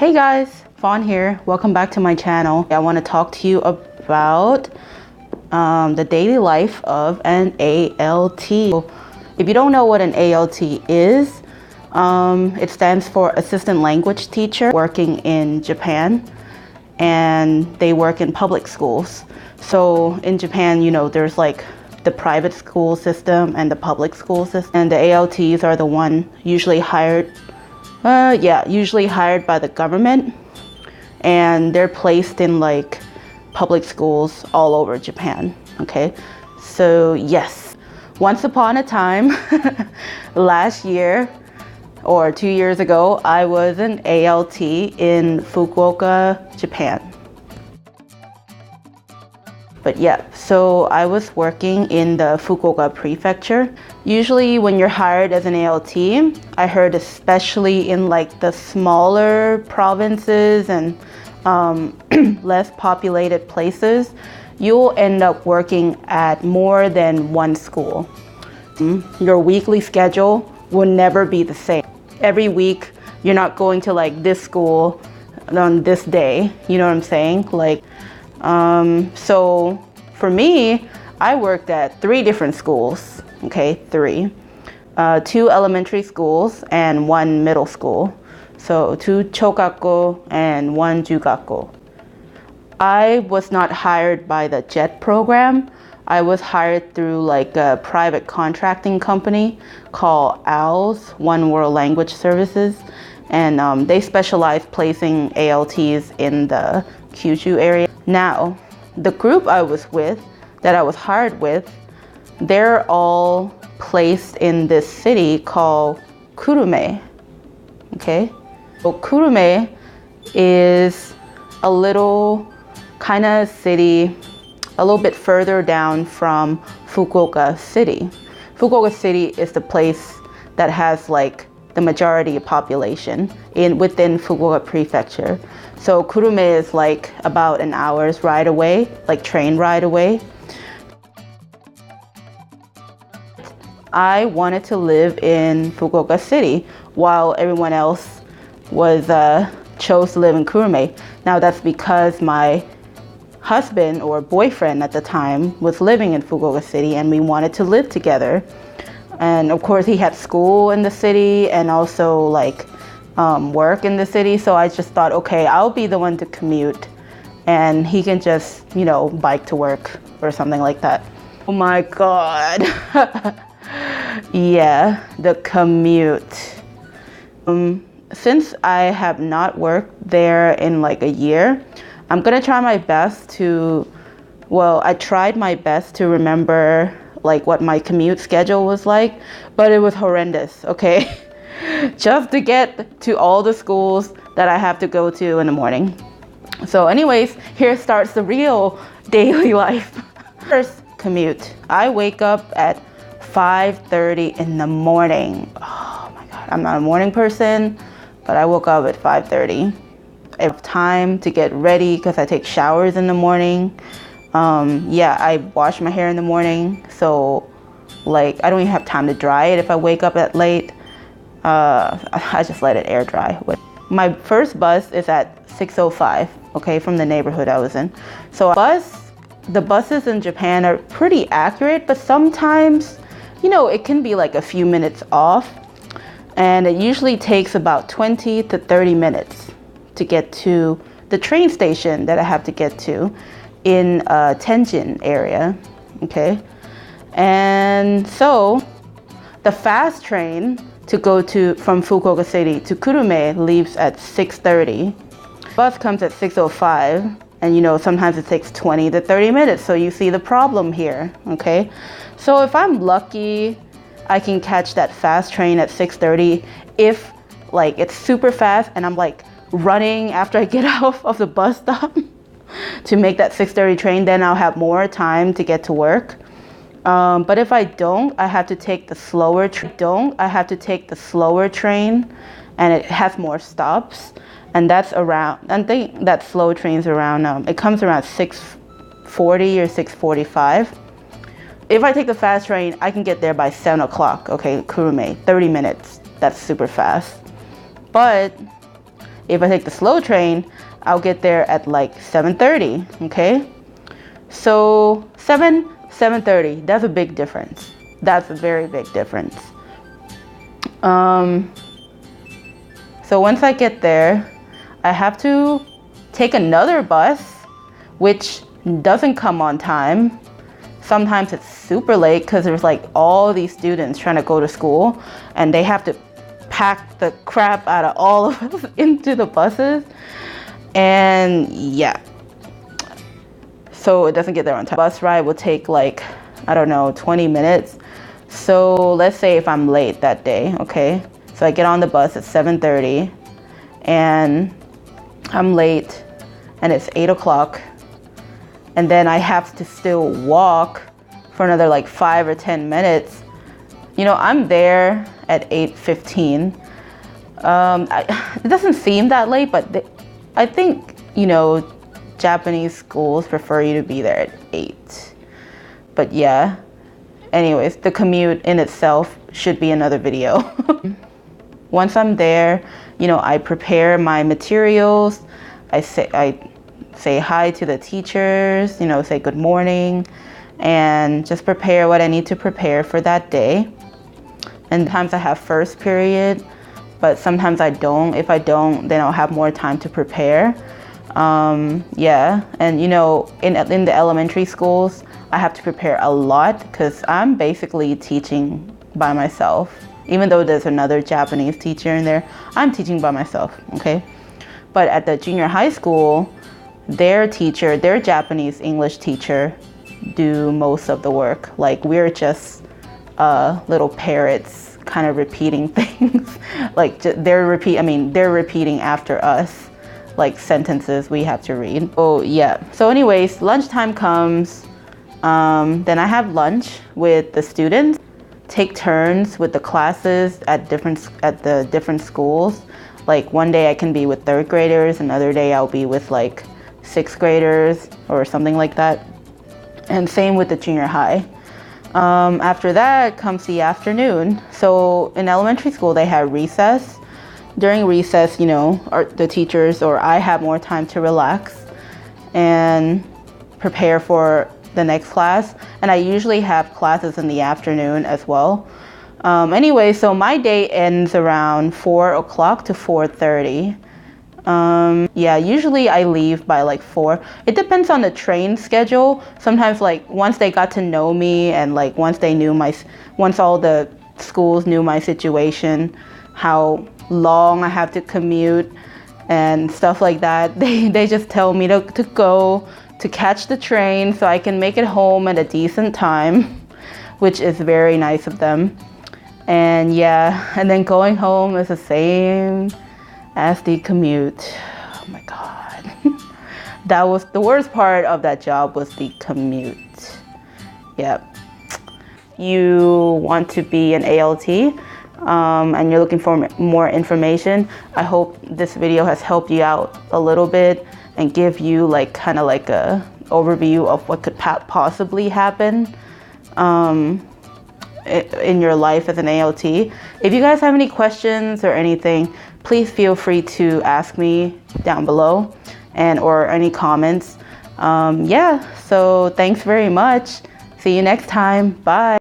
Hey guys, Fawn here. Welcome back to my channel. I want to talk to you about the daily life of an ALT. If you don't know what an ALT is, it stands for Assistant Language Teacher working in Japan, and they work in public schools. So in Japan, there's like the private school system and the public school system, and the ALTs are the one usually hired by the government, and they're placed in like public schools all over Japan. Okay, so yes, once upon a time last year or 2 years ago, I was an ALT in Fukuoka, Japan. But yeah, so I was working in the Fukuoka prefecture. Usually when you're hired as an ALT, I heard especially in like the smaller provinces and less populated places, you'll end up working at more than one school. Your weekly schedule will never be the same. Every week, you're not going to like this school on this day, you know what I'm saying? So for me, I worked at 3 different schools, okay, 3. 2 elementary schools and 1 middle school. So 2 chokakko and 1 jugakko. I was not hired by the JET program. I was hired through like a private contracting company called OWLS, One World Language Services. And they specialize placing ALTs in the Kyushu area. Now, the group I was hired with, they're all placed in this city called Kurume. Okay, so Kurume is a little kind of city, a little bit further down from Fukuoka City. Fukuoka City is the place that has like the majority of population within Fukuoka prefecture. So Kurume is like about an hour's ride away, like train ride away. I wanted to live in Fukuoka City while everyone else chose to live in Kurume. Now that's because my husband or boyfriend at the time was living in Fukuoka City and we wanted to live together. And of course he had school in the city and also like work in the city. So I just thought, okay, I'll be the one to commute and he can just, bike to work or something like that. Oh my God. Yeah, the commute. Since I have not worked there in like a year, I'm gonna try my best I tried my best to remember like what my commute schedule was like, but it was horrendous, okay? Just to get to all the schools that I have to go to in the morning. So anyways, here starts the real daily life. First, commute. I wake up at 5:30 in the morning. Oh my God, I'm not a morning person, but I woke up at 5:30. I have time to get ready because I take showers in the morning. I wash my hair in the morning. So like, I don't even have time to dry it if I wake up at late. I just let it air dry. My first bus is at 6:05, okay, from the neighborhood I was in. So the buses in Japan are pretty accurate, but sometimes, it can be like a few minutes off. And it usually takes about 20 to 30 minutes to get to the train station that I have to get to in Tenjin area, okay? And so the fast train to go from Fukuoka City to Kurume leaves at 6:30. Bus comes at 6:05, and sometimes it takes 20 to 30 minutes. So you see the problem here, okay? So if I'm lucky, I can catch that fast train at 6:30. If like it's super fast and I'm like running after I get off of the bus stop to make that 6:30 train, then I'll have more time to get to work. But if I don't, I have to take the slower train, and it has more stops. And that's around, I think that slow train's around, it comes around 6:40 or 6:45. If I take the fast train, I can get there by 7 o'clock, okay, Kurume, 30 minutes. That's super fast. But If I take the slow train, I'll get there at like 7:30, okay? So 7:30, that's a big difference. That's a very big difference. So once I get there, I have to take another bus, which doesn't come on time. Sometimes it's super late because there's like all these students trying to go to school and they have to pack the crap out of all of us into the buses. And yeah, so it doesn't get there on time. Bus ride will take like, I don't know, 20 minutes. So let's say if I'm late that day, okay? So I get on the bus at 7:30 and I'm late and it's 8 o'clock. And then I have to still walk for another like 5 or 10 minutes. You know, I'm there at 8:15. It doesn't seem that late, but I think, you know, Japanese schools prefer you to be there at 8. But yeah, anyways, the commute in itself should be another video. Once I'm there, you know, I prepare my materials. I say hi to the teachers, you know, say good morning, and just prepare what I need to prepare for that day. And sometimes I have first period, but sometimes I don't. If I don't, then I'll have more time to prepare. Yeah, and you know, in the elementary schools, I have to prepare a lot because I'm basically teaching by myself. Even though there's another Japanese teacher in there, I'm teaching by myself, okay? But at the junior high school, their Japanese English teacher, do most of the work. Like we're just little parrots kind of repeating things. Like they're repeating after us, like sentences we have to read. Oh yeah, so anyways, lunchtime comes. Then I have lunch with the students, take turns with the classes at the different schools. Like one day I can be with 3rd graders, another day I'll be with like 6th graders or something like that. And same with the junior high. After that comes the afternoon. So in elementary school they have recess. During recess, you know, the teachers or I have more time to relax and prepare for the next class. And I usually have classes in the afternoon as well. Anyway, so my day ends around 4 o'clock to 4:30. Yeah, usually I leave by like 4. It depends on the train schedule. Sometimes like once they got to know me and like once all the schools knew my situation, how long I have to commute and stuff like that, they just tell me to go to catch the train so I can make it home at a decent time, which is very nice of them. And yeah, and then going home is the same as the commute. Oh my God. That was the worst part of that job, was the commute. Yep. You want to be an ALT and you're looking for more information. I hope this video has helped you out a little bit and give you like kind of like a overview of what could possibly happen in your life as an ALT. If you guys have any questions or anything, please feel free to ask me down below or any comments. Yeah, so thanks very much. See you next time. Bye.